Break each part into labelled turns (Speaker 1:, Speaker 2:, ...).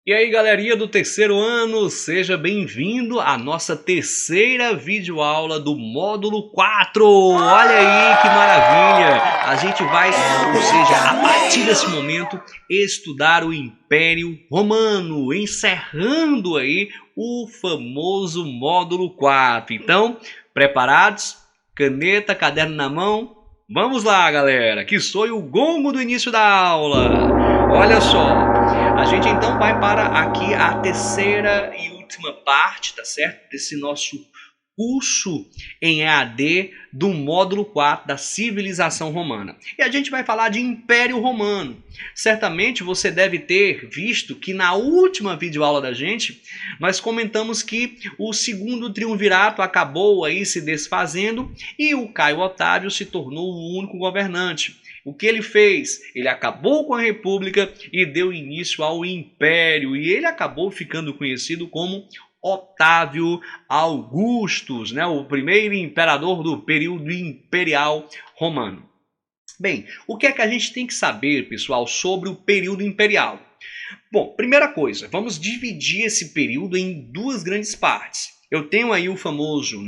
Speaker 1: E aí, galerinha do terceiro ano, seja bem-vindo à nossa terceira videoaula do módulo 4. Olha aí que maravilha! A gente vai, ou seja, a partir desse momento, estudar o Império Romano, encerrando aí o famoso módulo 4. Então, preparados? Caneta, caderno na mão? Vamos lá, galera, que soe o gongo do início da aula. Olha só. A gente então vai para aqui a terceira e última parte, tá certo? Desse nosso curso em EAD do módulo 4 da civilização romana. E a gente vai falar de Império Romano. Certamente você deve ter visto que na última videoaula da gente, nós comentamos que o segundo triunvirato acabou aí se desfazendo e o Caio Otávio se tornou o único governante. O que ele fez? Ele acabou com a República e deu início ao Império. E ele acabou ficando conhecido como Otávio Augustus, né? O primeiro imperador do período imperial romano. Bem, o que é que a gente tem que saber, pessoal, sobre o período imperial? Bom, primeira coisa, vamos dividir esse período em duas grandes partes. Eu tenho aí o famoso,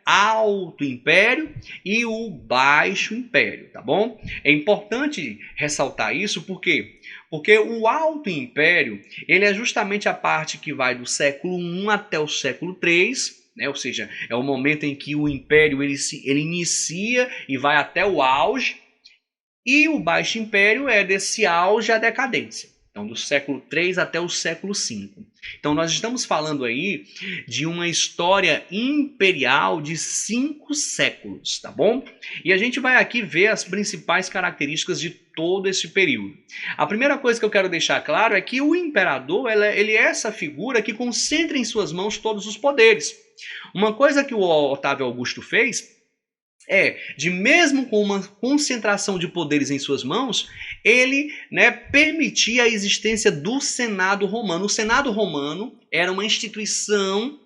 Speaker 1: Alto Império e o Baixo Império, tá bom? É importante ressaltar isso porque o Alto Império, ele é justamente a parte que vai do século I até o século III, ou seja, é o momento em que o Império ele inicia e vai até o auge, e o Baixo Império é desse auge à decadência. Então, do século III até o século V. Então, nós estamos falando aí de uma história imperial de 5 séculos, tá bom? E a gente vai aqui ver as principais características de todo esse período. A primeira coisa que eu quero deixar claro é que o imperador, ele é essa figura que concentra em suas mãos todos os poderes. Uma coisa que o Otávio Augusto fez de mesmo com uma concentração de poderes em suas mãos, ele permitia a existência do Senado Romano. O Senado Romano era uma instituição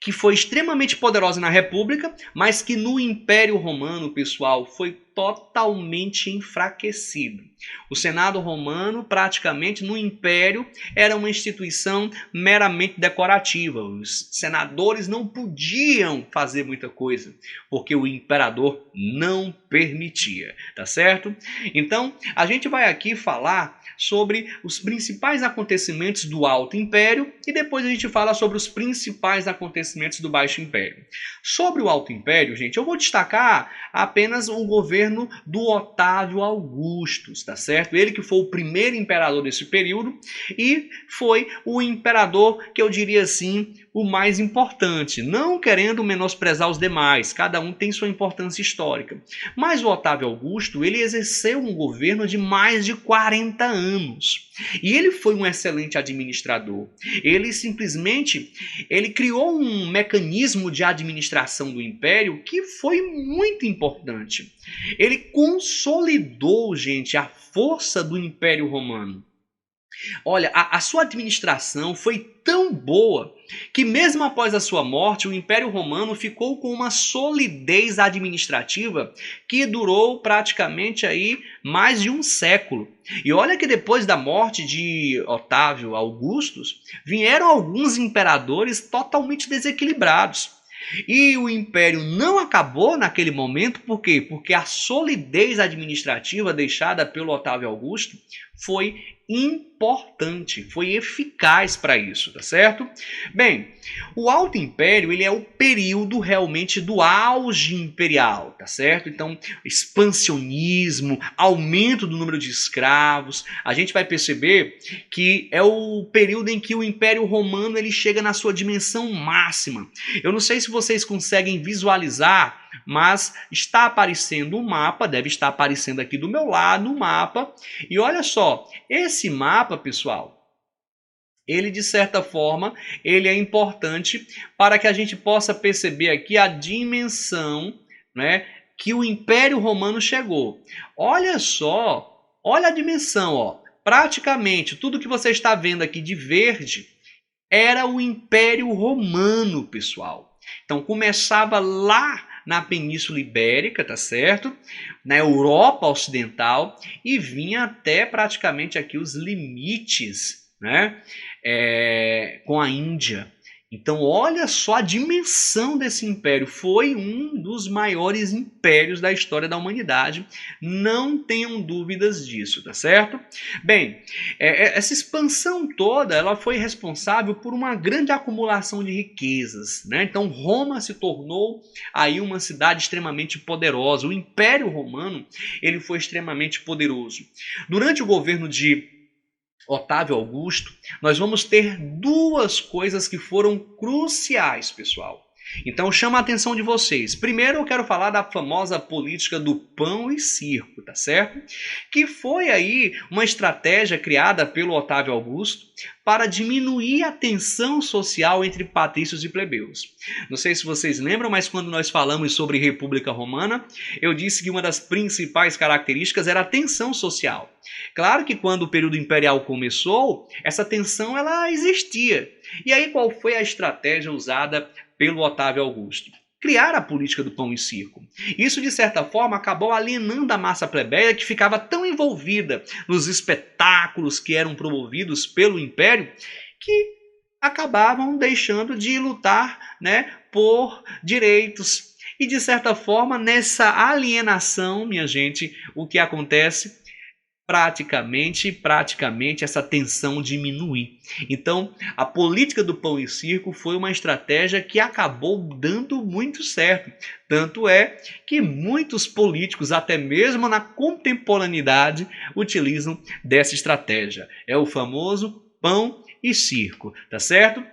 Speaker 1: que foi extremamente poderosa na República, mas que no Império Romano, pessoal, foi totalmente enfraquecido. O Senado Romano, praticamente no Império, era uma instituição meramente decorativa. Os senadores não podiam fazer muita coisa, porque o imperador não permitia, tá certo? Então, a gente vai aqui falar sobre os principais acontecimentos do Alto Império e depois a gente fala sobre os principais acontecimentos do Baixo Império. Sobre o Alto Império, gente, eu vou destacar apenas o governo do Otávio Augustus, tá certo? Ele que foi o primeiro imperador desse período e foi o imperador que eu diria assim, o mais importante, não querendo menosprezar os demais, cada um tem sua importância histórica. Mas o Otávio Augusto, ele exerceu um governo de mais de 40 anos. E ele foi um excelente administrador. Ele simplesmente criou um mecanismo de administração do império que foi muito importante. Ele consolidou, gente, a força do Império Romano. Olha, a sua administração foi tão boa que mesmo após a sua morte, o Império Romano ficou com uma solidez administrativa que durou praticamente aí mais de um século. E olha que depois da morte de Otávio Augustus, vieram alguns imperadores totalmente desequilibrados. E o império não acabou naquele momento, por quê? Porque a solidez administrativa deixada pelo Otávio Augusto foi importante, foi eficaz para isso, tá certo? Bem, o Alto Império, ele é o período realmente do auge imperial, tá certo? Então, expansionismo, aumento do número de escravos, a gente vai perceber que é o período em que o Império Romano ele chega na sua dimensão máxima. Eu não sei se vocês conseguem visualizar, mas está aparecendo um mapa, deve estar aparecendo aqui do meu lado um mapa, e olha só, esse mapa, pessoal, ele de certa forma, ele é importante para que a gente possa perceber aqui a dimensão, que o Império Romano chegou. Olha só, olha a dimensão, ó. Praticamente tudo que você está vendo aqui de verde era o Império Romano, pessoal. Então começava lá na Península Ibérica, tá certo? Na Europa Ocidental e vinha até praticamente aqui os limites, com a Índia. Então, olha só a dimensão desse império. Foi um dos maiores impérios da história da humanidade. Não tenham dúvidas disso, tá certo? Bem, essa expansão toda, ela foi responsável por uma grande acumulação de riquezas, né? Então, Roma se tornou aí uma cidade extremamente poderosa. O Império Romano, ele foi extremamente poderoso. Durante o governo de Otávio Augusto, nós vamos ter duas coisas que foram cruciais, pessoal. Então chama a atenção de vocês. Primeiro eu quero falar da famosa política do pão e circo, tá certo? Que foi aí uma estratégia criada pelo Otávio Augusto para diminuir a tensão social entre patrícios e plebeus. Não sei se vocês lembram, mas quando nós falamos sobre República Romana, eu disse que uma das principais características era a tensão social. Claro que quando o período imperial começou, essa tensão ela existia. E aí qual foi a estratégia usada pelo Otávio Augusto? Criar a política do pão e circo. Isso, de certa forma, acabou alienando a massa plebeia que ficava tão envolvida nos espetáculos que eram promovidos pelo Império que acabavam deixando de lutar, né, por direitos. E, de certa forma, nessa alienação, minha gente, o que acontece? Praticamente essa tensão diminui. Então, a política do pão e circo foi uma estratégia que acabou dando muito certo. Tanto é que muitos políticos, até mesmo na contemporaneidade, utilizam dessa estratégia. É o famoso pão e circo, tá certo?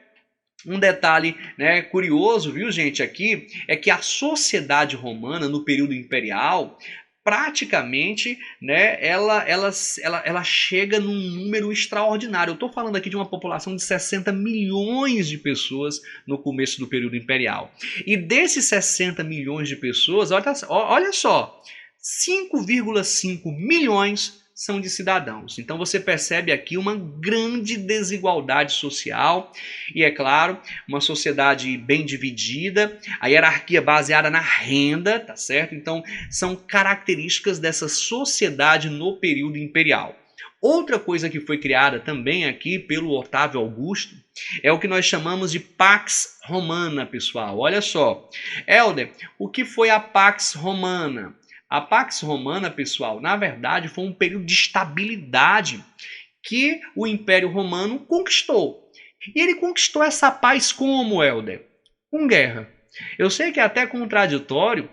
Speaker 1: Um detalhe, né, curioso, viu, gente, aqui, é que a sociedade romana, no período imperial, praticamente, né, ela chega num número extraordinário. Eu estou falando aqui de uma população de 60 milhões de pessoas no começo do período imperial. E desses 60 milhões de pessoas, olha só, 5,5 milhões são de cidadãos. Então você percebe aqui uma grande desigualdade social e, é claro, uma sociedade bem dividida, a hierarquia baseada na renda, tá certo? Então são características dessa sociedade no período imperial. Outra coisa que foi criada também aqui pelo Otávio Augusto é o que nós chamamos de Pax Romana, pessoal. Olha só. Helder, o que foi a Pax Romana? A Pax Romana, pessoal, na verdade foi um período de estabilidade que o Império Romano conquistou. E ele conquistou essa paz como, Helder? Com guerra. Eu sei que é até contraditório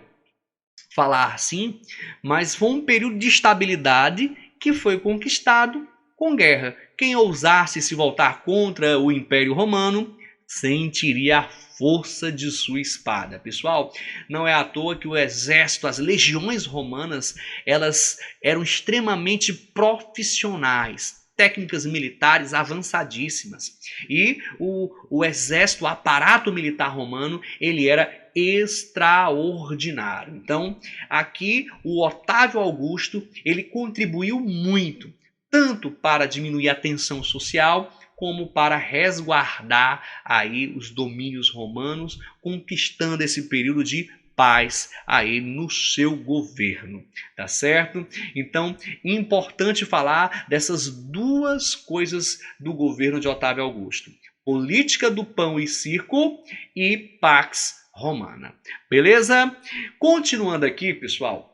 Speaker 1: falar assim, mas foi um período de estabilidade que foi conquistado com guerra. Quem ousasse se voltar contra o Império Romano sentiria a força de sua espada. Pessoal, não é à toa que o exército, as legiões romanas, elas eram extremamente profissionais, técnicas militares avançadíssimas. E o exército, o aparato militar romano, ele era extraordinário. Então, aqui o Otávio Augusto, ele contribuiu muito, tanto para diminuir a tensão social, como para resguardar aí os domínios romanos, conquistando esse período de paz aí no seu governo, tá certo? Então, importante falar dessas duas coisas do governo de Otávio Augusto: política do pão e circo e Pax Romana. Beleza? Continuando aqui, pessoal,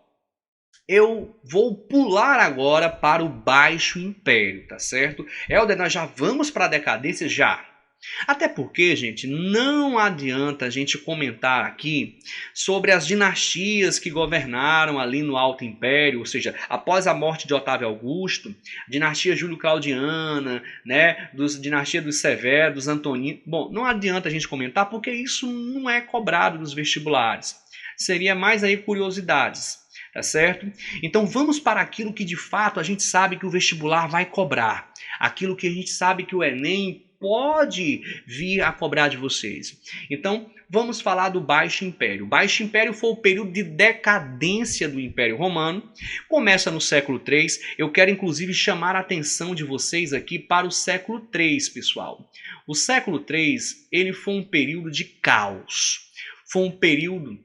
Speaker 1: eu vou pular agora para o Baixo Império, tá certo? Helder, nós já vamos para a decadência já. Até porque, gente, não adianta a gente comentar aqui sobre as dinastias que governaram ali no Alto Império, ou seja, após a morte de Otávio Augusto, dinastia Júlio-Claudiana, né, dinastia dos Severos, dos Antoninos. Bom, não adianta a gente comentar porque isso não é cobrado nos vestibulares. Seria mais aí curiosidades. Tá certo? Então vamos para aquilo que de fato a gente sabe que o vestibular vai cobrar. Aquilo que a gente sabe que o Enem pode vir a cobrar de vocês. Então vamos falar do Baixo Império. O Baixo Império foi o período de decadência do Império Romano. Começa no século III. Eu quero inclusive chamar a atenção de vocês aqui para o século III, pessoal. O século III, ele foi um período de caos. Foi um período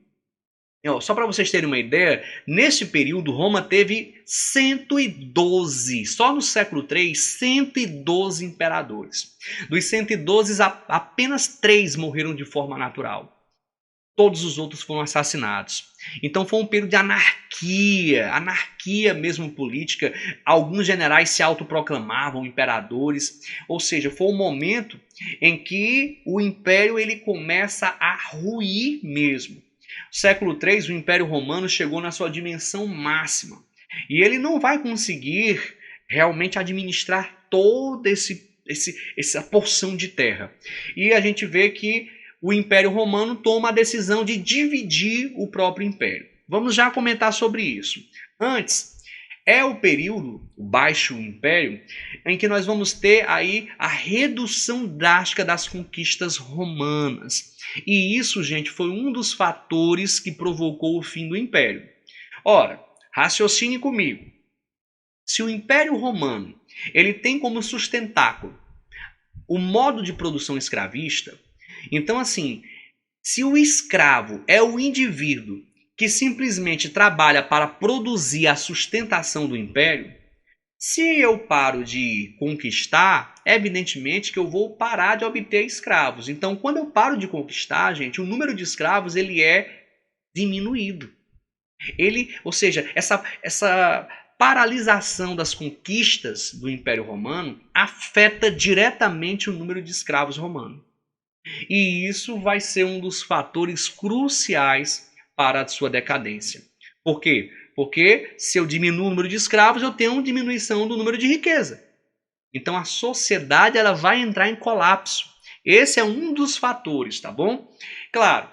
Speaker 1: Ó, só para vocês terem uma ideia, nesse período Roma teve 112, só no século III, 112 imperadores. Dos 112, apenas 3 morreram de forma natural. Todos os outros foram assassinados. Então foi um período de anarquia mesmo política. Alguns generais se autoproclamavam imperadores. Ou seja, foi um momento em que o império ele começa a ruir mesmo. No século III, o Império Romano chegou na sua dimensão máxima. E ele não vai conseguir realmente administrar toda essa porção de terra. E a gente vê que o Império Romano toma a decisão de dividir o próprio império. Vamos já comentar sobre isso. Antes, é o período, o Baixo Império, em que nós vamos ter aí a redução drástica das conquistas romanas. E isso, gente, foi um dos fatores que provocou o fim do Império. Ora, raciocine comigo. Se o Império Romano ele tem como sustentáculo o modo de produção escravista, então, assim, se o escravo é o indivíduo que simplesmente trabalha para produzir a sustentação do império, se eu paro de conquistar, evidentemente que eu vou parar de obter escravos. Então, quando eu paro de conquistar, gente, o número de escravos ele é diminuído. Ou seja, essa paralisação das conquistas do Império Romano afeta diretamente o número de escravos romanos. E isso vai ser um dos fatores cruciais para a sua decadência. Por quê? Porque se eu diminuo o número de escravos, eu tenho uma diminuição do número de riqueza. Então a sociedade ela vai entrar em colapso. Esse é um dos fatores, tá bom? Claro,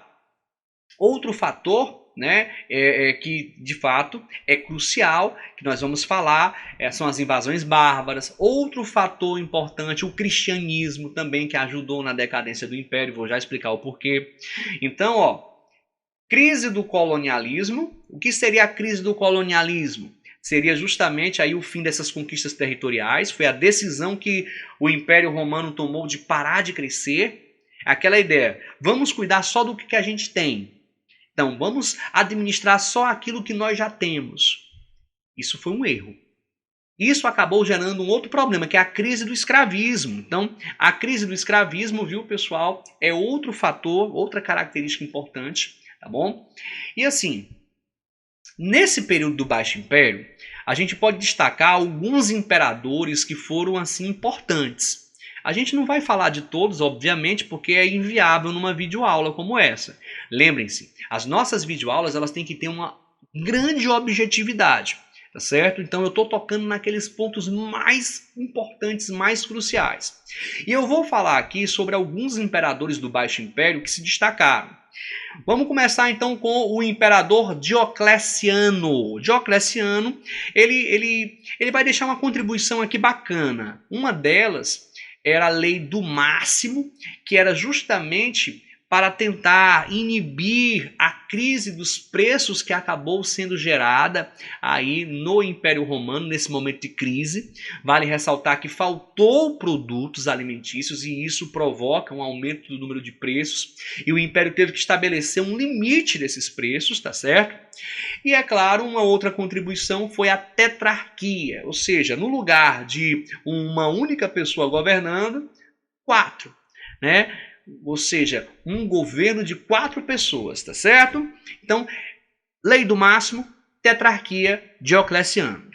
Speaker 1: outro fator, né, que de fato é crucial, que nós vamos falar, são as invasões bárbaras. Outro fator importante, o cristianismo também, que ajudou na decadência do império, vou já explicar o porquê. Então, ó, crise do colonialismo. O que seria a crise do colonialismo? Seria justamente aí o fim dessas conquistas territoriais, foi a decisão que o Império Romano tomou de parar de crescer. Aquela ideia, vamos cuidar só do que a gente tem. Então, vamos administrar só aquilo que nós já temos. Isso foi um erro. Isso acabou gerando um outro problema, que é a crise do escravismo. Então, a crise do escravismo, viu, pessoal, é outro fator, outra característica importante, tá bom? E assim, nesse período do Baixo Império, a gente pode destacar alguns imperadores que foram, assim, importantes. A gente não vai falar de todos, obviamente, porque é inviável numa videoaula como essa. Lembrem-se, as nossas videoaulas elas têm que ter uma grande objetividade, tá certo? Então eu estou tocando naqueles pontos mais importantes, mais cruciais. E eu vou falar aqui sobre alguns imperadores do Baixo Império que se destacaram. Vamos começar então com o imperador Diocleciano. Diocleciano, ele vai deixar uma contribuição aqui bacana. Uma delas era a lei do máximo, que era justamente para tentar inibir a crise dos preços que acabou sendo gerada aí no Império Romano, nesse momento de crise. Vale ressaltar que faltou produtos alimentícios e isso provoca um aumento do número de preços. E o Império teve que estabelecer um limite desses preços, tá certo? E é claro, uma outra contribuição foi a tetrarquia, ou seja, no lugar de uma única pessoa governando, 4, né? Ou seja, um governo de 4 pessoas, tá certo? Então, lei do máximo, tetrarquia, Diocleciano.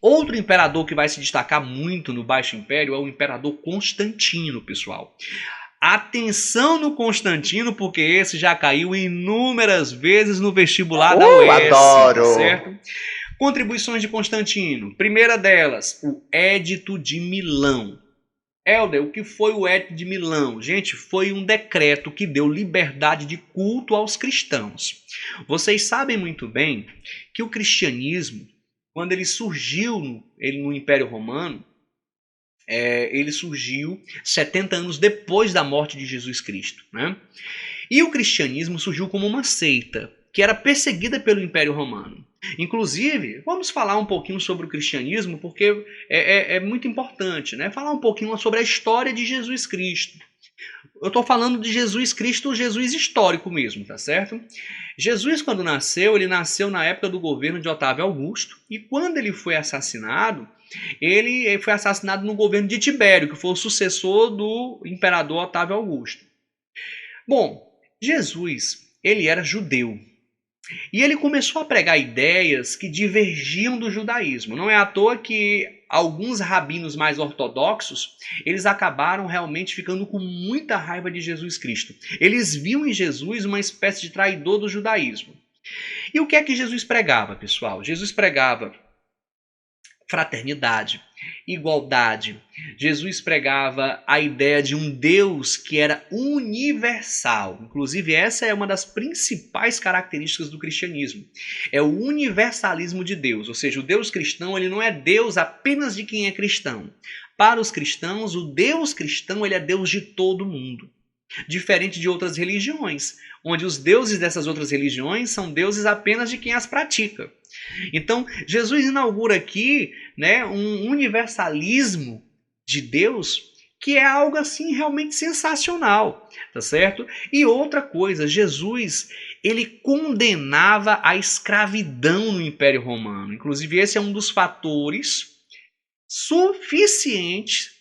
Speaker 1: Outro imperador que vai se destacar muito no Baixo Império é o imperador Constantino, pessoal. Atenção no Constantino, porque esse já caiu inúmeras vezes no vestibular da UES,
Speaker 2: adoro!
Speaker 1: Tá certo? Contribuições de Constantino. Primeira delas, o Édito de Milão. Helder, o que foi o Édito de Milão? Gente, foi um decreto que deu liberdade de culto aos cristãos. Vocês sabem muito bem que o cristianismo, quando ele surgiu no Império Romano, ele surgiu 70 anos depois da morte de Jesus Cristo, né? E o cristianismo surgiu como uma seita que era perseguida pelo Império Romano. Inclusive, vamos falar um pouquinho sobre o cristianismo, porque é muito importante, né? Falar um pouquinho sobre a história de Jesus Cristo. Eu estou falando de Jesus Cristo, o Jesus histórico mesmo, tá certo? Jesus, quando nasceu, ele nasceu na época do governo de Otávio Augusto, e quando ele foi assassinado no governo de Tibério, que foi o sucessor do imperador Otávio Augusto. Bom, Jesus, ele era judeu. E ele começou a pregar ideias que divergiam do judaísmo. Não é à toa que alguns rabinos mais ortodoxos, eles acabaram realmente ficando com muita raiva de Jesus Cristo. Eles viam em Jesus uma espécie de traidor do judaísmo. E o que é que Jesus pregava, pessoal? Jesus pregava fraternidade, igualdade. Jesus pregava a ideia de um Deus que era universal. Inclusive, essa é uma das principais características do cristianismo. É o universalismo de Deus. Ou seja, o Deus cristão, ele não é Deus apenas de quem é cristão. Para os cristãos, o Deus cristão, ele é Deus de todo mundo. Diferente de outras religiões, onde os deuses dessas outras religiões são deuses apenas de quem as pratica. Então, Jesus inaugura aqui, né, um universalismo de Deus que é algo assim realmente sensacional, tá certo? E outra coisa, Jesus, ele condenava a escravidão no Império Romano. Inclusive, esse é um dos fatores suficientes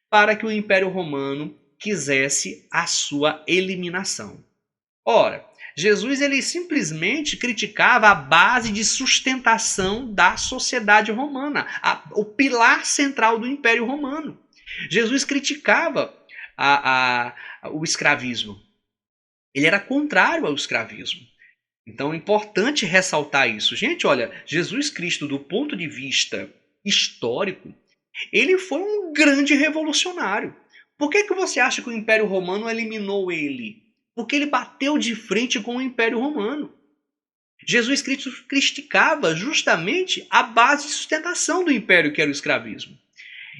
Speaker 1: para que o Império Romano quisesse a sua eliminação. Ora, Jesus ele simplesmente criticava a base de sustentação da sociedade romana, o pilar central do Império Romano. Jesus criticava o escravismo. Ele era contrário ao escravismo. Então é importante ressaltar isso. Gente, olha, Jesus Cristo, do ponto de vista histórico, ele foi um grande revolucionário. Por que você acha que o Império Romano eliminou ele? Porque ele bateu de frente com o Império Romano. Jesus Cristo criticava justamente a base de sustentação do império, que era o escravismo.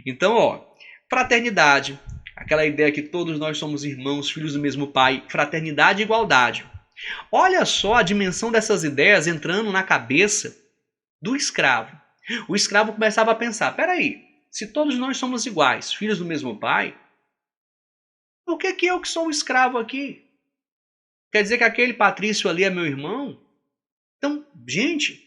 Speaker 1: Então, fraternidade, aquela ideia que todos nós somos irmãos, filhos do mesmo pai, fraternidade e igualdade. Olha só a dimensão dessas ideias entrando na cabeça do escravo. O escravo começava a pensar, peraí, se todos nós somos iguais, filhos do mesmo pai, por que eu que sou um escravo aqui? Quer dizer que aquele patrício ali é meu irmão? Então, gente,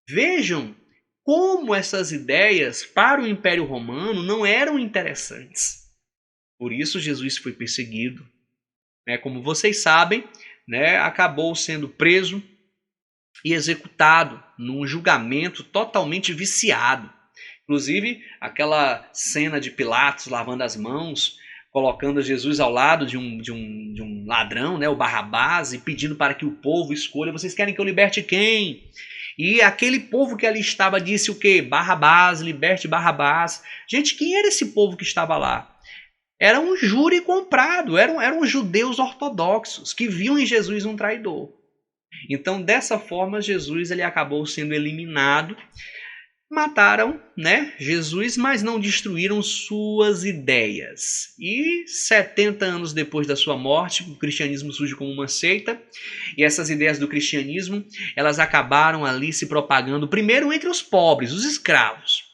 Speaker 1: vejam como essas ideias para o Império Romano não eram interessantes. Por isso Jesus foi perseguido. Como vocês sabem, acabou sendo preso e executado num julgamento totalmente viciado. Inclusive, aquela cena de Pilatos lavando as mãos, colocando Jesus ao lado de um ladrão, o Barrabás, e pedindo para que o povo escolha, vocês querem que eu liberte quem? E aquele povo que ali estava disse o quê? Barrabás, liberte Barrabás. Gente, quem era esse povo que estava lá? Era um júri comprado, eram judeus ortodoxos que viam em Jesus um traidor. Então, dessa forma, Jesus ele acabou sendo eliminado. Mataram, Jesus, mas não destruíram suas ideias. E 70 anos depois da sua morte, o cristianismo surge como uma seita. E essas ideias do cristianismo, elas acabaram ali se propagando primeiro entre os pobres, os escravos.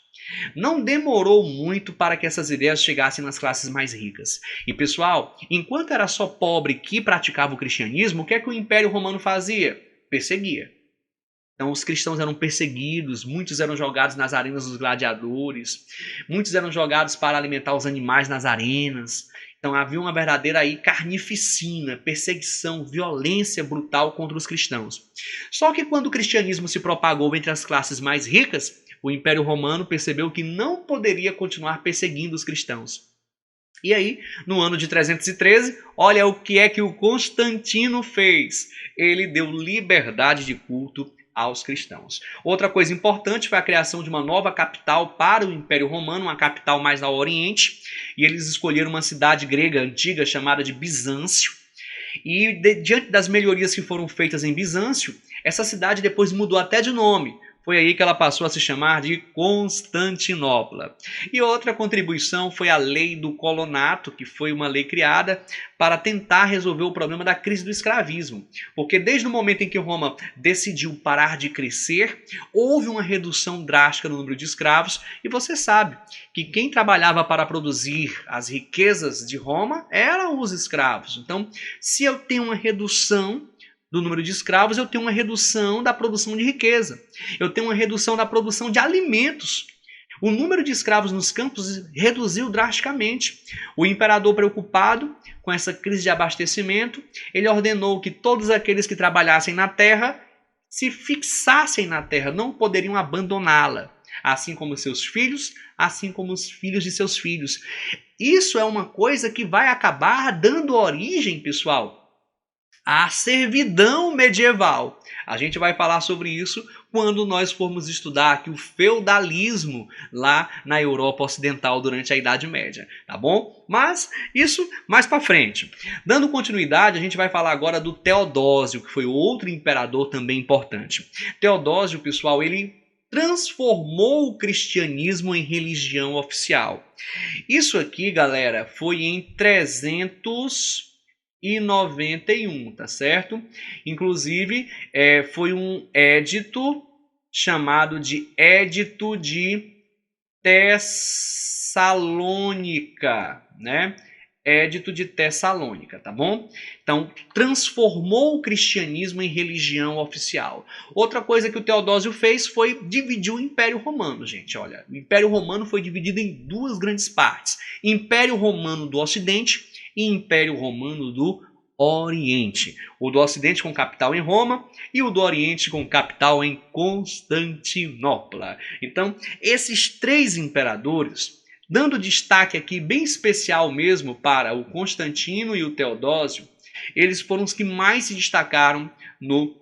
Speaker 1: Não demorou muito para que essas ideias chegassem nas classes mais ricas. E pessoal, enquanto era só pobre que praticava o cristianismo, o que é que o Império Romano fazia? Perseguia. Então os cristãos eram perseguidos, muitos eram jogados nas arenas dos gladiadores, muitos eram jogados para alimentar os animais nas arenas. Então havia uma verdadeira carnificina, perseguição, violência brutal contra os cristãos. Só que quando o cristianismo se propagou entre as classes mais ricas, o Império Romano percebeu que não poderia continuar perseguindo os cristãos. E aí, no ano de 313, olha o que é que o Constantino fez. Ele deu liberdade de culto aos cristãos. Outra coisa importante foi a criação de uma nova capital para o Império Romano, uma capital mais ao Oriente, e eles escolheram uma cidade grega antiga chamada de Bizâncio. E diante das melhorias que foram feitas em Bizâncio, essa cidade depois mudou até de nome. Foi aí que ela passou a se chamar de Constantinopla. E outra contribuição foi a Lei do Colonato, que foi uma lei criada para tentar resolver o problema da crise do escravismo. Porque desde o momento em que Roma decidiu parar de crescer, houve uma redução drástica no número de escravos, e você sabe que quem trabalhava para produzir as riquezas de Roma eram os escravos. Então, se eu tenho uma redução do número de escravos, eu tenho uma redução da produção de riqueza. Eu tenho uma redução da produção de alimentos. O número de escravos nos campos reduziu drasticamente. O imperador, preocupado com essa crise de abastecimento, ele ordenou que todos aqueles que trabalhassem na terra se fixassem na terra, não poderiam abandoná-la, assim como seus filhos, assim como os filhos de seus filhos. Isso é uma coisa que vai acabar dando origem, pessoal, à servidão medieval. A gente vai falar sobre isso quando nós formos estudar aqui o feudalismo lá na Europa Ocidental durante a Idade Média, tá bom? Mas isso mais para frente. Dando continuidade, a gente vai falar agora do Teodósio, que foi outro imperador também importante. Teodósio, pessoal, ele transformou o cristianismo em religião oficial. Isso aqui, galera, foi em 391, tá certo? Inclusive, foi um édito chamado de Édito de Tessalônica, né? Édito de Tessalônica, tá bom? Então, transformou o cristianismo em religião oficial. Outra coisa que o Teodósio fez foi dividir o Império Romano, gente. Olha, o Império Romano foi dividido em duas grandes partes. Império Romano do Ocidente e Império Romano do Oriente. O do Ocidente com capital em Roma e o do Oriente com capital em Constantinopla. Então, esses três imperadores, dando destaque aqui bem especial mesmo para o Constantino e o Teodósio, eles foram os que mais se destacaram no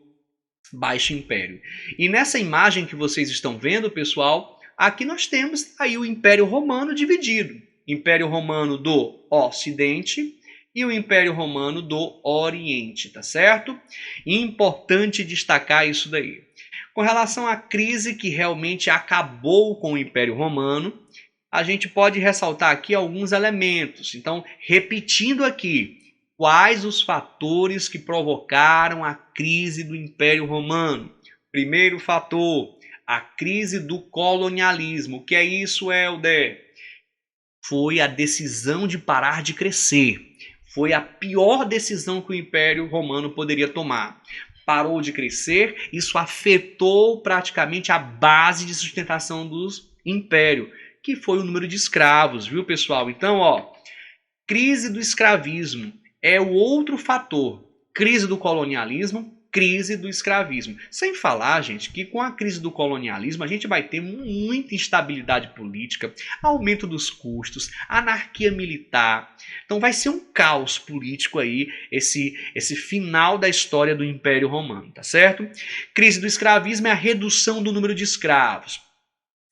Speaker 1: Baixo Império. E nessa imagem que vocês estão vendo, pessoal, aqui nós temos aí o Império Romano dividido. Império Romano do Ocidente e o Império Romano do Oriente, tá certo? Importante destacar isso daí. Com relação à crise que realmente acabou com o Império Romano, a gente pode ressaltar aqui alguns elementos. Então, repetindo aqui, quais os fatores que provocaram a crise do Império Romano? Primeiro fator, a crise do colonialismo. O que é isso, Helder? Foi a decisão de parar de crescer. Foi a pior decisão que o Império Romano poderia tomar. Parou de crescer, isso afetou praticamente a base de sustentação do império, que foi o número de escravos, viu, pessoal? Então, crise do escravismo é o outro fator. Crise do colonialismo, crise do escravismo. Sem falar, gente, que com a crise do colonialismo a gente vai ter muita instabilidade política, aumento dos custos, anarquia militar. Então vai ser um caos político aí esse final da história do Império Romano, tá certo? Crise do escravismo é a redução do número de escravos.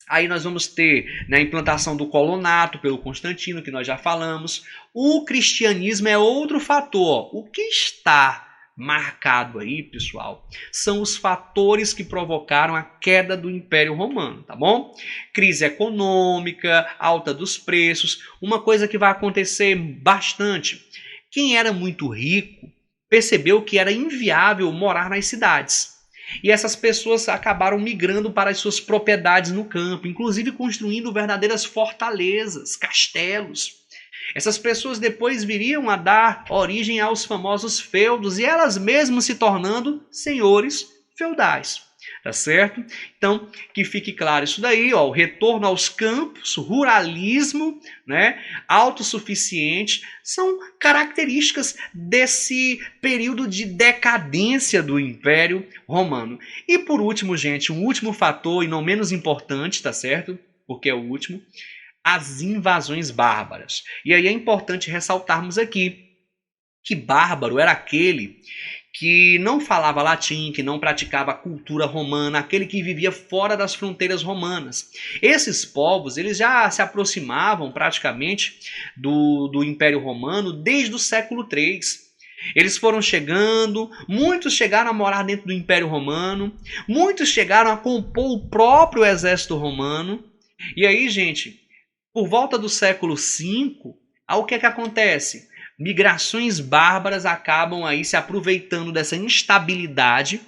Speaker 1: Aí nós vamos ter, né, a implantação do colonato pelo Constantino, que nós já falamos. O cristianismo é outro fator. O que está marcado aí, pessoal, são os fatores que provocaram a queda do Império Romano, tá bom? Crise econômica, alta dos preços, uma coisa que vai acontecer bastante. Quem era muito rico percebeu que era inviável morar nas cidades. E essas pessoas acabaram migrando para as suas propriedades no campo, inclusive construindo verdadeiras fortalezas, castelos. Essas pessoas depois viriam a dar origem aos famosos feudos e elas mesmas se tornando senhores feudais, tá certo? Então, que fique claro isso daí, o retorno aos campos, ruralismo, né, autossuficiente, são características desse período de decadência do Império Romano. E por último, gente, um último fator e não menos importante, tá certo? Porque é o último, as invasões bárbaras. E aí é importante ressaltarmos aqui que bárbaro era aquele que não falava latim, que não praticava a cultura romana, aquele que vivia fora das fronteiras romanas. Esses povos, eles já se aproximavam praticamente do Império Romano desde o século III. Eles foram chegando, muitos chegaram a morar dentro do Império Romano, muitos chegaram a compor o próprio exército romano. E aí, gente, por volta do século V, o que é que acontece? Migrações bárbaras acabam aí se aproveitando dessa instabilidade,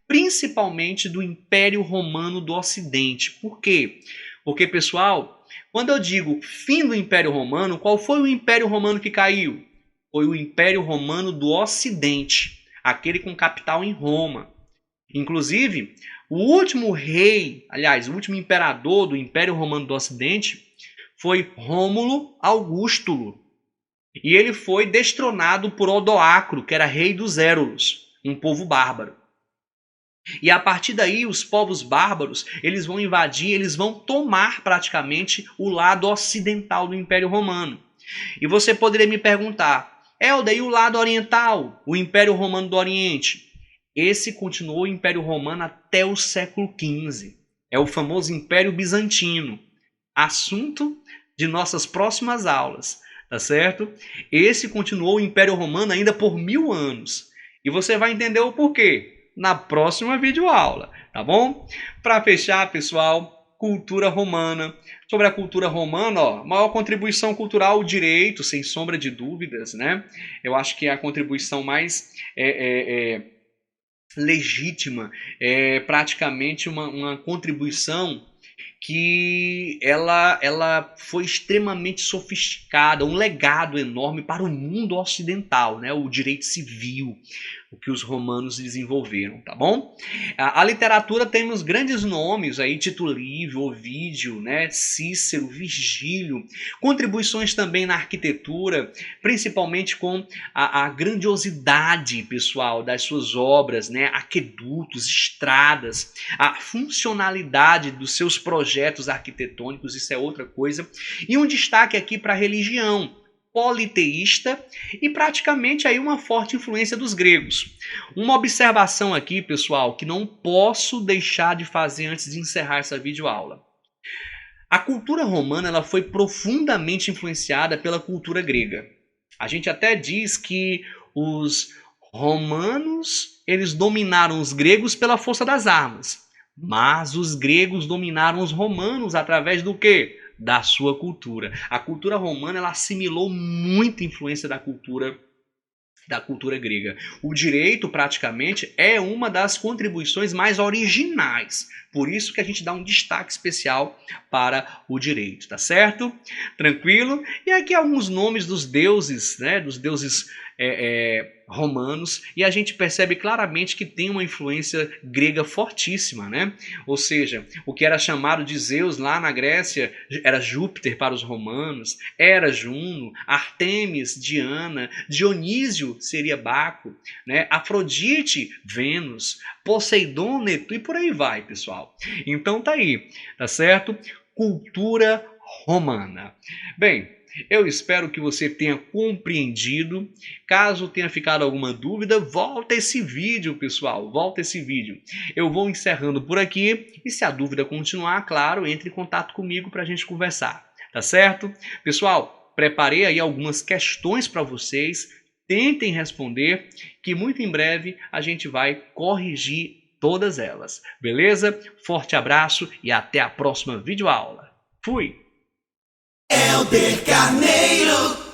Speaker 1: principalmente do Império Romano do Ocidente. Por quê? Porque, pessoal, quando eu digo fim do Império Romano, qual foi o Império Romano que caiu? Foi o Império Romano do Ocidente, aquele com capital em Roma. Inclusive, o último rei, aliás, o último imperador do Império Romano do Ocidente foi Rômulo Augustulo. E ele foi destronado por Odoacro, que era rei dos Érulos, um povo bárbaro. E a partir daí, os povos bárbaros, eles vão invadir, eles vão tomar praticamente o lado ocidental do Império Romano. E você poderia me perguntar, Helder, e o lado oriental, o Império Romano do Oriente? Esse continuou o Império Romano até o século XV. É o famoso Império Bizantino. Assunto de nossas próximas aulas, tá certo? Esse continuou o Império Romano ainda por 1000 anos. E você vai entender o porquê na próxima videoaula, tá bom? Para fechar, pessoal, cultura romana. Sobre a cultura romana, ó, maior contribuição cultural, o direito, sem sombra de dúvidas, né? Eu acho que é a contribuição mais legítima, é praticamente uma contribuição que ela foi extremamente sofisticada, um legado enorme para o mundo ocidental, né? O direito civil, o que os romanos desenvolveram, tá bom? A literatura temos grandes nomes aí, Tito Livio, Ovídio, né? Cícero, Virgílio, contribuições também na arquitetura, principalmente com a grandiosidade, pessoal, das suas obras, né? Aquedutos, estradas, a funcionalidade dos seus projetos arquitetônicos, isso é outra coisa. E um destaque aqui para a religião politeísta e praticamente aí uma forte influência dos gregos. Uma observação aqui, pessoal, que não posso deixar de fazer antes de encerrar essa videoaula. A cultura romana ela foi profundamente influenciada pela cultura grega. A gente até diz que os romanos eles dominaram os gregos pela força das armas, mas os gregos dominaram os romanos através do quê? Da sua cultura. A cultura romana ela assimilou muita influência da cultura grega. O direito, praticamente, é uma das contribuições mais originais. Por isso que a gente dá um destaque especial para o direito, tá certo? Tranquilo? E aqui alguns nomes dos deuses, né? Dos deuses romanos, e a gente percebe claramente que tem uma influência grega fortíssima, né? Ou seja, o que era chamado de Zeus lá na Grécia era Júpiter para os romanos, Hera, Juno, Artemis, Diana, Dionísio seria Baco, né? Afrodite, Vênus, Poseidon, Netuno e por aí vai, pessoal. Então tá aí, tá certo? Cultura romana. Bem, eu espero que você tenha compreendido. Caso tenha ficado alguma dúvida, volta esse vídeo, pessoal. Volta esse vídeo. Eu vou encerrando por aqui. E se a dúvida continuar, claro, entre em contato comigo para a gente conversar. Tá certo? Pessoal, preparei aí algumas questões para vocês. Tentem responder, que muito em breve a gente vai corrigir todas elas. Beleza? Forte abraço e até a próxima videoaula. Fui!
Speaker 2: Helder Carneiro.